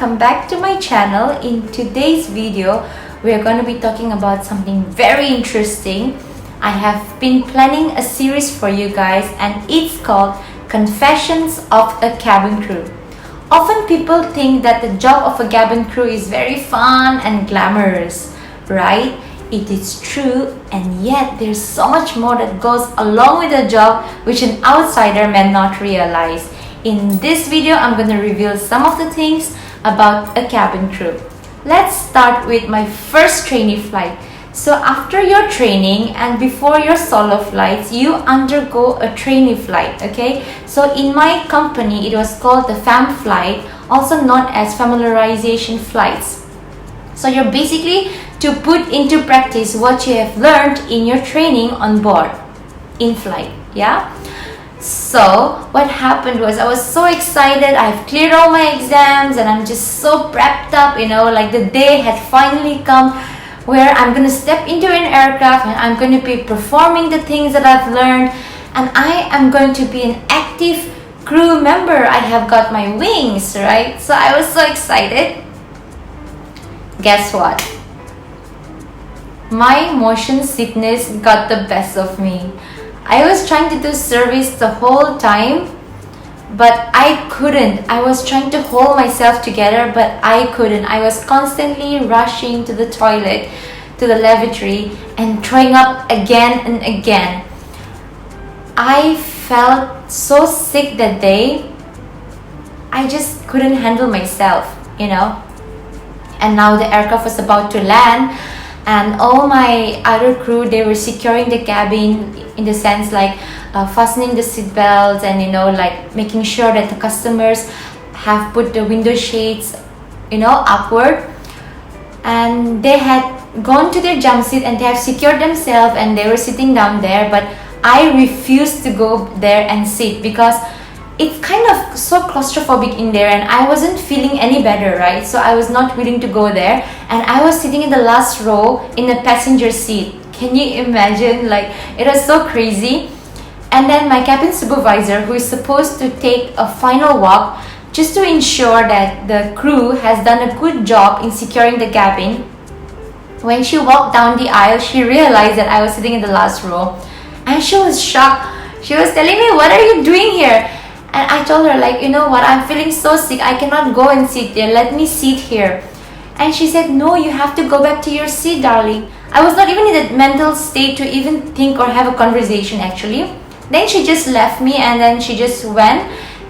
welcome back to my channel. In today's video, we are going to be talking about something very interesting. I have been planning a series for you guys and it's called Confessions of a Cabin Crew. Often people think that the job of a cabin crew is very fun and glamorous, right? It is true, and yet there's so much more that goes along with the job which an outsider may not realize. In this video, I'm going to reveal some of the things about a cabin crew. Let's start with my first trainee flight. So after your training and before your solo flights, you undergo a trainee flight, okay? So in my company, it was called the FAM flight, also known as familiarization flights. So you're basically to put into practice what you have learned in your training on board, in flight, yeah? So what happened was I was so excited. I've cleared all my exams and I'm just so prepped up, like the day had finally come where I'm going to step into an aircraft and I'm going to be performing the things that I've learned, and I am going to be an active crew member. I have got my wings, right? So I was so excited. Guess what? My motion sickness got the best of me. I was trying to do service the whole time, but I couldn't. I was trying to hold myself together, but I couldn't. I was constantly rushing to the toilet, to the lavatory, and throwing up again and again. I felt so sick that day. I just couldn't handle myself, And now the aircraft was about to land, and all my other crew, they were securing the cabin in the sense like fastening the seat belts and like making sure that the customers have put the window shades upward, and they had gone to their jump seat and they have secured themselves and they were sitting down there, but I refused to go there and sit because it's kind of so claustrophobic in there and I wasn't feeling any better, right? So I was not willing to go there, and I was sitting in the last row in the passenger seat. Can you imagine? Like, it was so crazy. And then my cabin supervisor, who is supposed to take a final walk just to ensure that the crew has done a good job in securing the cabin, when she walked down the aisle, she realized that I was sitting in the last row and she was shocked. She was telling me, "What are you doing here?" And I told her, like, what, I'm feeling so sick, I cannot go and sit there, let me sit here. And she said, "No, you have to go back to your seat, darling." I was not even in the mental state to even think or have a conversation actually. Then she just left me and then she just went,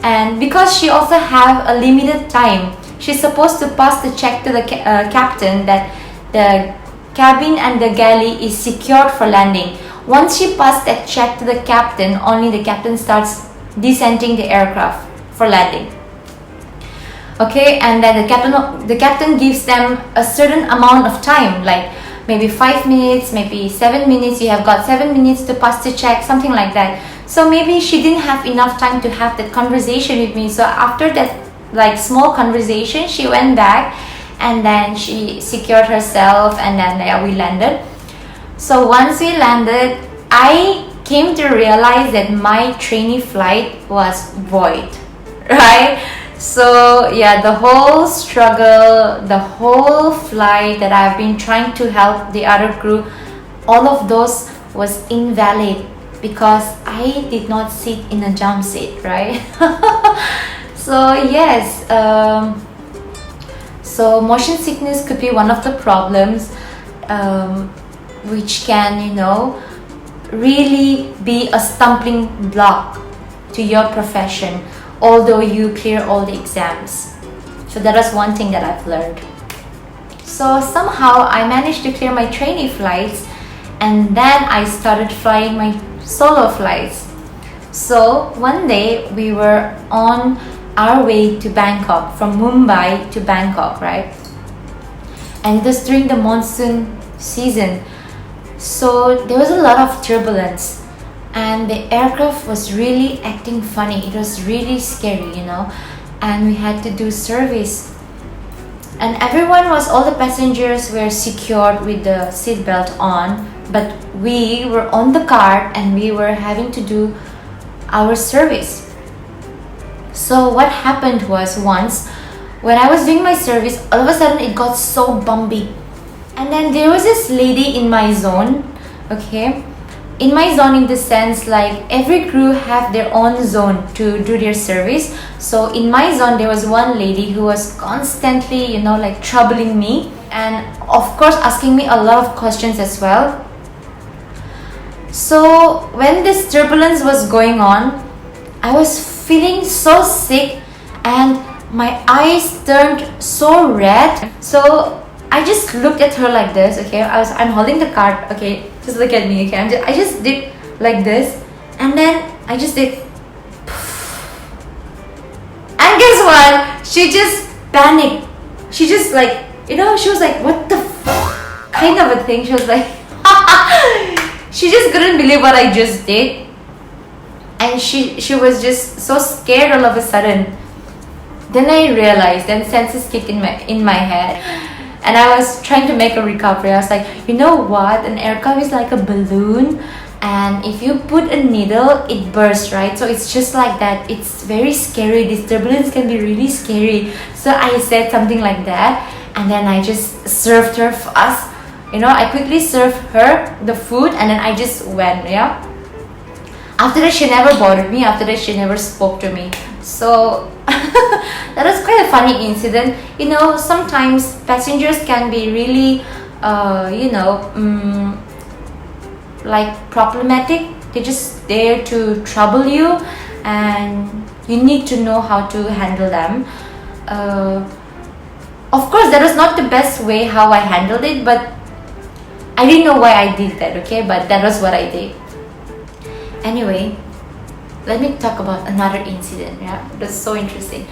and because she also have a limited time, she's supposed to pass the check to the captain that the cabin and the galley is secured for landing. Once she passed that check to the captain, only the captain starts descending the aircraft for landing. Okay, and then the captain gives them a certain amount of time, like maybe 5 minutes, maybe 7 minutes. You have got 7 minutes to pass the check, something like that. So maybe she didn't have enough time to have that conversation with me. So after that like small conversation, she went back and then she secured herself, and then we landed. So once we landed, I came to realize that my trainee flight was void, right? So yeah, the whole struggle, the whole flight that I've been trying to help the other crew, all of those was invalid because I did not sit in a jump seat, right? So yes, so motion sickness could be one of the problems, which can, really be a stumbling block to your profession, although you clear all the exams. So that is one thing that I've learned. So somehow I managed to clear my trainee flights, and then I started flying my solo flights. So one day we were on our way to Bangkok, from Mumbai to Bangkok, right? And it was during the monsoon season. So there was a lot of turbulence and the aircraft was really acting funny. It was really scary, and we had to do service. And all the passengers were secured with the seatbelt on, but we were on the cart and we were having to do our service. So what happened was, once when I was doing my service, all of a sudden it got so bumpy. And then there was this lady in my zone, okay? In my zone, in the sense, like every crew have their own zone to do their service. So in my zone, there was one lady who was constantly, like troubling me, and of course asking me a lot of questions as well. So when this turbulence was going on, I was feeling so sick and my eyes turned so red. So I just looked at her like this, okay? I'm holding the card, okay? Just look at me, okay? I just did like this, and then I just did. And guess what? She just panicked. She just like, she was like, what the f-? Kind of a thing. She was like, she just couldn't believe what I just did. And she was just so scared all of a sudden. Then I realized, then senses kicked in my head. And I was trying to make a recovery. I was like, you know what? An air cup is like a balloon. And if you put a needle, it bursts, right? So it's just like that. It's very scary. This turbulence can be really scary. So I said something like that. And then I just served her fast. I quickly served her the food. And then I just went, yeah. After that, she never bothered me. After that, she never spoke to me. So that was quite a funny incident. Sometimes passengers can be really, like problematic. They're just there to trouble you, and you need to know how to handle them. Of course, that was not the best way how I handled it, but I didn't know why I did that, okay? But that was what I did. Anyway, let me talk about another incident. Yeah, that's so interesting.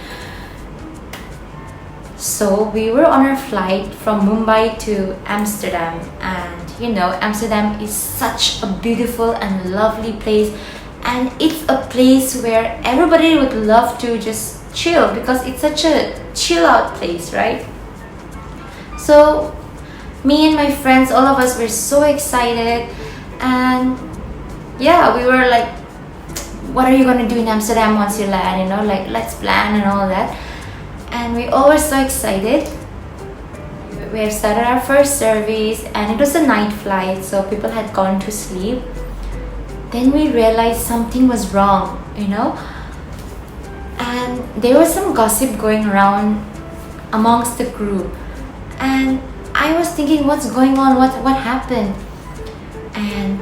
So we were on our flight from Mumbai to Amsterdam, and Amsterdam is such a beautiful and lovely place, and it's a place where everybody would love to just chill because it's such a chill out place, right? So me and my friends, all of us were so excited, and yeah, we were like, what are you going to do in Amsterdam once you land, like let's plan and all that. And we all were so excited. We have started our first service, and it was a night flight, so people had gone to sleep. Then we realized something was wrong, and there was some gossip going around amongst the crew, and I was thinking, what's going on, what happened? And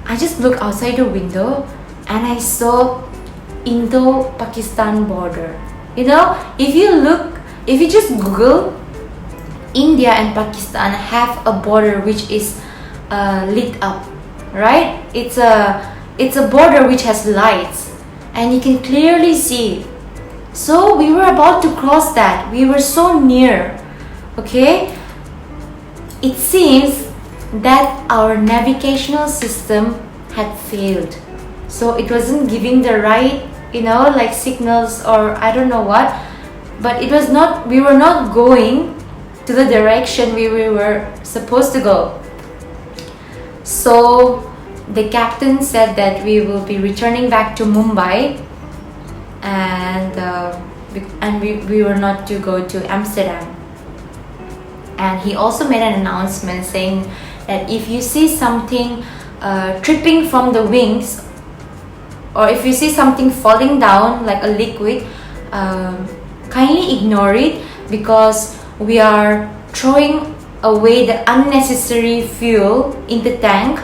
I just looked outside the window and I saw Indo-Pakistan border. If you just Google, India and Pakistan have a border which is lit up, right? It's a border which has lights, and you can clearly see. So we were about to cross that. We were so near, okay? It seems that our navigational system had failed. So it wasn't giving the right, like signals, or I don't know what. But we were not going to the direction we were supposed to go. So the captain said that we will be returning back to Mumbai, and we were not to go to Amsterdam. And he also made an announcement saying that if you see something dripping from the wings, or if you see something falling down like a liquid, kindly ignore it, because we are throwing away the unnecessary fuel in the tank.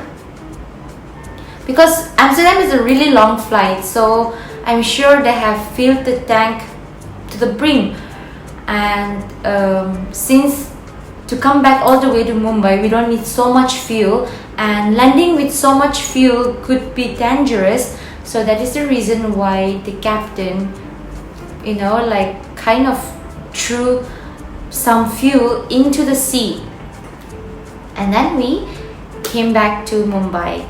Because Amsterdam is a really long flight, so I'm sure they have filled the tank to the brim. And since to come back all the way to Mumbai, we don't need so much fuel, and landing with so much fuel could be dangerous. So that is the reason why the captain, kind of threw some fuel into the sea. And then we came back to Mumbai.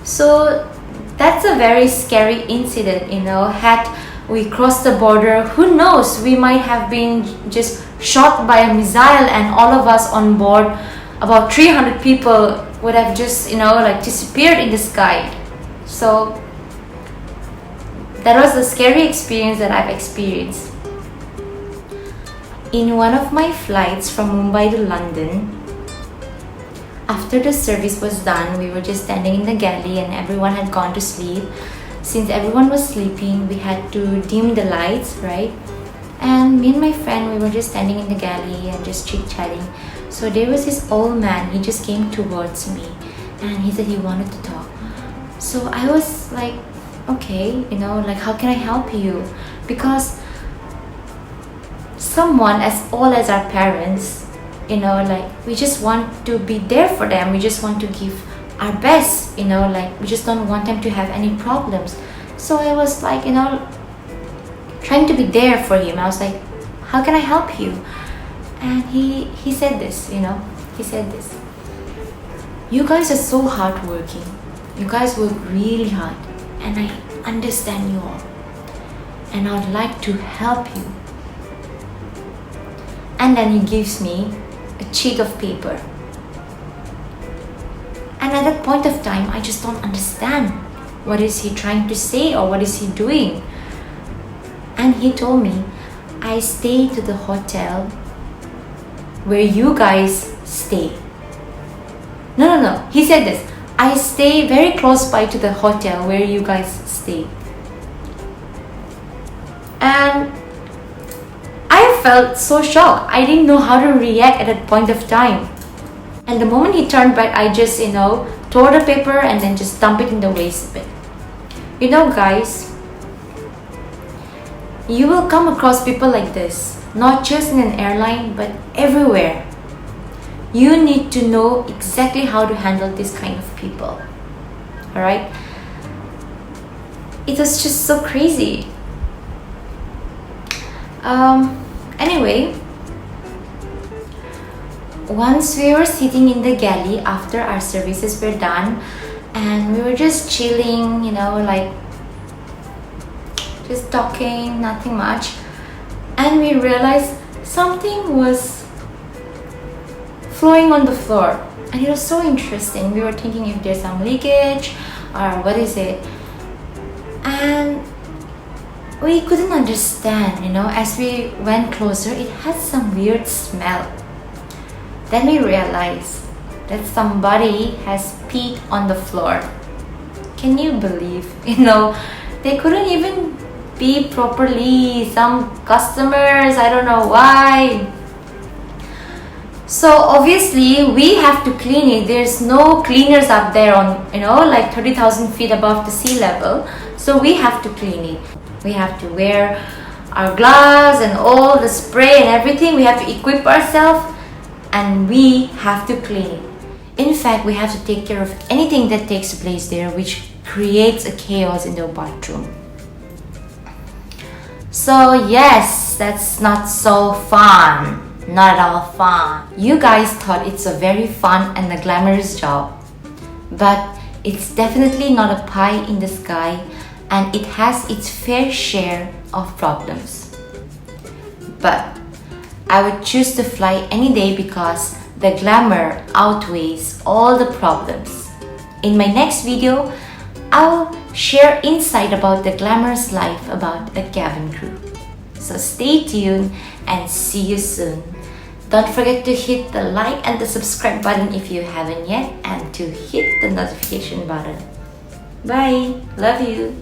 So that's a very scary incident, had we crossed the border, who knows, we might have been just shot by a missile, and all of us on board, about 300 people, would have just disappeared in the sky. So that was a scary experience that I've experienced. In one of my flights from Mumbai to London, after the service was done, we were just standing in the galley and everyone had gone to sleep. Since everyone was sleeping, we had to dim the lights, right? And me and my friend, we were just standing in the galley and just chit-chatting. So there was this old man, he just came towards me and he said he wanted to talk. So I was like, okay, like how can I help you? Because someone as old as our parents, like we just want to be there for them. We just want to give our best, like we just don't want them to have any problems. So I was like, trying to be there for him. I was like, how can I help you? And he said this, he said this: you guys are so hardworking. You guys work really hard, and I understand you all, and I'd like to help you. And then he gives me a sheet of paper. And at that point of time, I just don't understand. What is he trying to say or what is he doing? And he told me, I stay to the hotel where you guys stay. No. He said this: I stay very close by to the hotel where you guys stay. And I felt so shocked. I didn't know how to react at that point of time. And the moment he turned back, I just, tore the paper and then just dump it in the waste bin. Guys, you will come across people like this, not just in an airline, but everywhere. You need to know exactly how to handle this kind of people. Alright? It was just so crazy. Anyway, once we were sitting in the galley after our services were done, and we were just chilling, like just talking, nothing much, and we realized something was flowing on the floor, and it was so interesting. We were thinking if there's some leakage or what is it, and we couldn't understand. As we went closer, it had some weird smell. Then we realized that somebody has peed on the floor. Can you believe? They couldn't even pee properly. Some customers, I don't know why. So obviously we have to clean it. There's no cleaners up there on, like 30,000 feet above the sea level. So we have to clean it. We have to wear our gloves and all the spray and everything. We have to equip ourselves and we have to clean it. In fact, we have to take care of anything that takes place there which creates a chaos in the bathroom. So yes, that's not so fun. Not at all fun. You guys thought it's a very fun and a glamorous job, but it's definitely not a pie in the sky, and it has its fair share of problems. But I would choose to fly any day because the glamour outweighs all the problems. In my next video, I'll share insight about the glamorous life about a cabin crew. So stay tuned and see you soon. Don't forget to hit the like and the subscribe button if you haven't yet, and to hit the notification button. Bye. Love you.